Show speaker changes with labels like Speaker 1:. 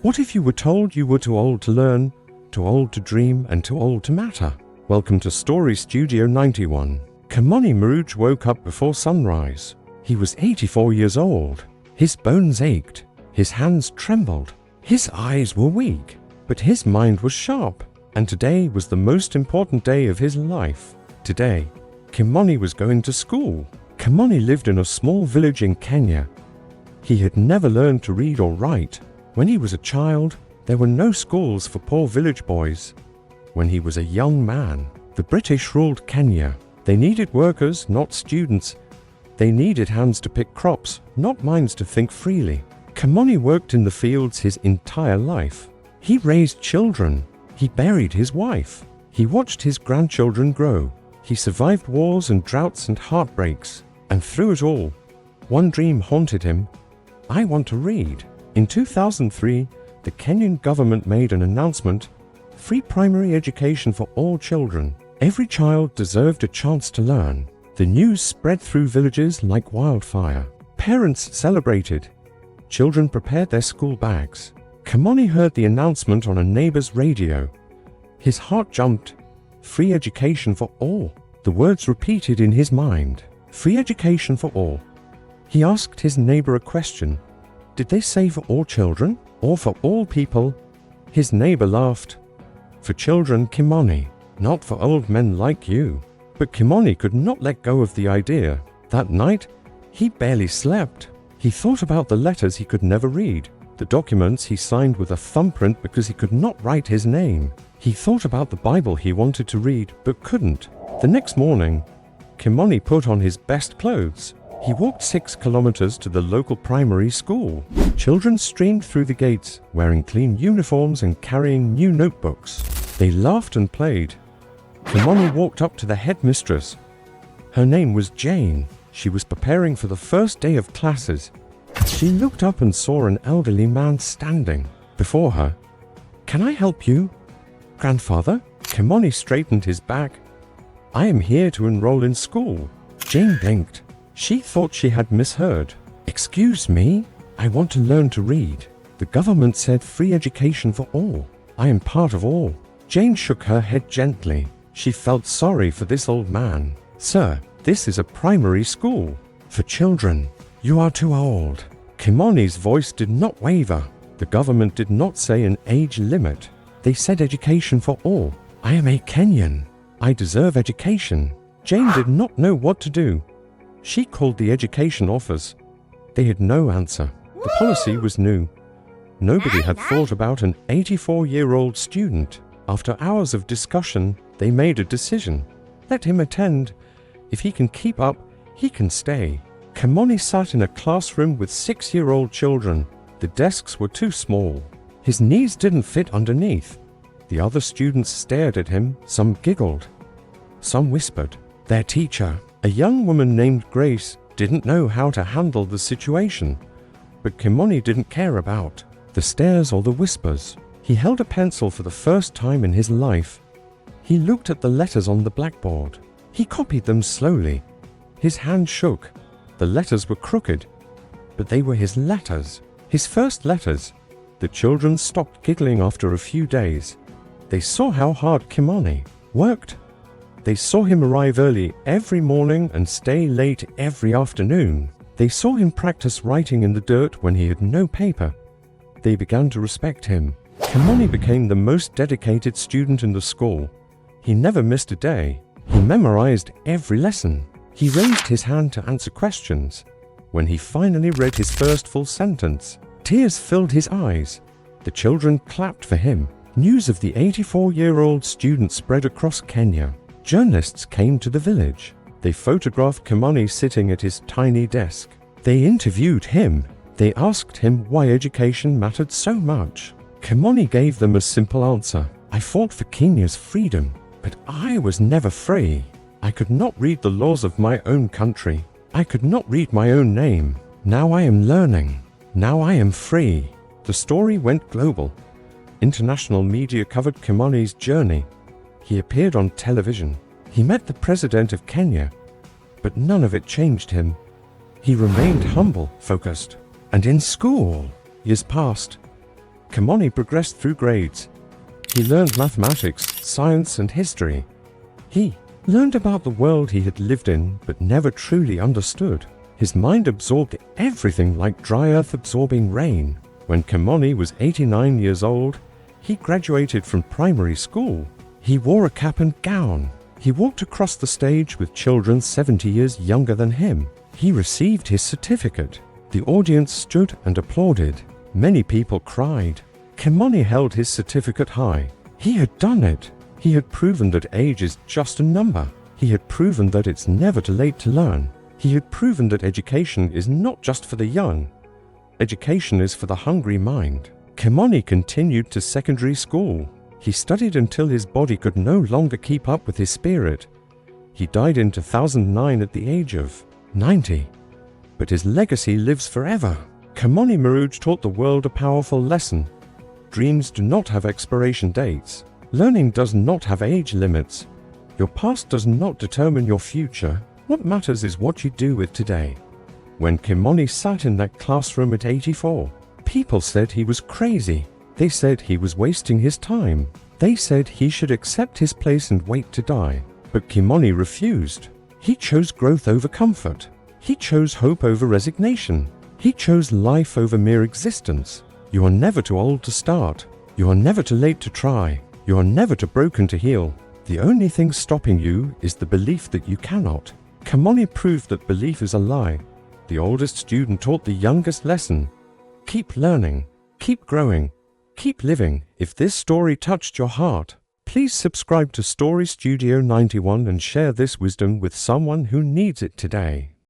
Speaker 1: What if you were told you were too old to learn, too old to dream, and too old to matter? Welcome to Story Studio 91. Kimani Maruge woke up before sunrise. He was 84 years old. His bones ached. His hands trembled. His eyes were weak. But his mind was sharp. And today was the most important day of his life. Today, Kimani was going to school. Kimani lived in a small village in Kenya. He had never learned to read or write. When he was a child, there were no schools for poor village boys. When he was a young man, the British ruled Kenya. They needed workers, not students. They needed hands to pick crops, not minds to think freely. Kimani worked in the fields his entire life. He raised children. He buried his wife. He watched his grandchildren grow. He survived wars and droughts and heartbreaks. And through it all, one dream haunted him. I want to read. In 2003, the Kenyan government made an announcement: free primary education for all children. Every child deserved a chance to learn. The news spread through villages like wildfire. Parents celebrated. Children prepared their school bags. Kimani heard the announcement on a neighbor's radio. His heart jumped. Free education for all. The words repeated in his mind. Free education for all. He asked his neighbor a question. Did they say for all children, or for all people? His neighbor laughed. For children, Kimani, not for old men like you. But Kimani could not let go of the idea. That night, he barely slept. He thought about the letters he could never read, the documents he signed with a thumbprint because he could not write his name. He thought about the Bible he wanted to read, but couldn't. The next morning, Kimani put on his best clothes. He walked 6 kilometers to the local primary school. Children streamed through the gates, wearing clean uniforms and carrying new notebooks. They laughed and played. Kimani walked up to the headmistress. Her name was Jane. She was preparing for the first day of classes. She looked up and saw an elderly man standing before her. Can I help you, grandfather? Kimani straightened his back. I am here to enroll in school. Jane blinked. She thought she had misheard. Excuse me, I want to learn to read. The government said free education for all. I am part of all. Jane shook her head gently. She felt sorry for this old man. Sir, this is a primary school for children. You are too old. Kimani's voice did not waver. The government did not say an age limit. They said education for all. I am a Kenyan. I deserve education. Jane did not know what to do. She called the education office. They had no answer. The policy was new. Nobody had thought about an 84-year-old student. After hours of discussion, they made a decision. Let him attend. If he can keep up, he can stay. Kimani sat in a classroom with 6-year-old children. The desks were too small. His knees didn't fit underneath. The other students stared at him. Some giggled. Some whispered. Their teacher, a young woman named Grace, didn't know how to handle the situation. But Kimani didn't care about the stares or the whispers. He held a pencil for the first time in his life. He looked at the letters on the blackboard. He copied them slowly. His hand shook. The letters were crooked, but they were his letters, his first letters. The children stopped giggling after a few days. They saw how hard Kimani worked. They saw him arrive early every morning and stay late every afternoon. They saw him practice writing in the dirt when he had no paper. They began to respect him. Kimani became the most dedicated student in the school. He never missed a day. He memorized every lesson. He raised his hand to answer questions. When he finally read his first full sentence, tears filled his eyes. The children clapped for him. News of the 84-year-old student spread across Kenya. Journalists came to the village. They photographed Kimani sitting at his tiny desk. They interviewed him. They asked him why education mattered so much. Kimani gave them a simple answer. I fought for Kenya's freedom, but I was never free. I could not read the laws of my own country. I could not read my own name. Now I am learning. Now I am free. The story went global. International media covered Kimani's journey. He appeared on television. He met the president of Kenya, but none of it changed him. He remained humble, focused, and in school. Years passed. Kimani progressed through grades. He learned mathematics, science, and history. He learned about the world he had lived in but never truly understood. His mind absorbed everything like dry earth absorbing rain. When Kimani was 89 years old, he graduated from primary school. He wore a cap and gown. He walked across the stage with children 70 years younger than him. He received his certificate. The audience stood and applauded. Many people cried. Kimani held his certificate high. He had done it. He had proven that age is just a number. He had proven that it's never too late to learn. He had proven that education is not just for the young. Education is for the hungry mind. Kimani continued to secondary school. He studied until his body could no longer keep up with his spirit. He died in 2009 at the age of 90. But his legacy lives forever. Kimani Maruge taught the world a powerful lesson. Dreams do not have expiration dates. Learning does not have age limits. Your past does not determine your future. What matters is what you do with today. When Kimani sat in that classroom at 84, people said he was crazy. They said he was wasting his time. They said he should accept his place and wait to die. But Kimani refused. He chose growth over comfort. He chose hope over resignation. He chose life over mere existence. You are never too old to start. You are never too late to try. You are never too broken to heal. The only thing stopping you is the belief that you cannot. Kimani proved that belief is a lie. The oldest student taught the youngest lesson. Keep learning. Keep growing. Keep living. If this story touched your heart, please subscribe to Story Studio 91 and share this wisdom with someone who needs it today.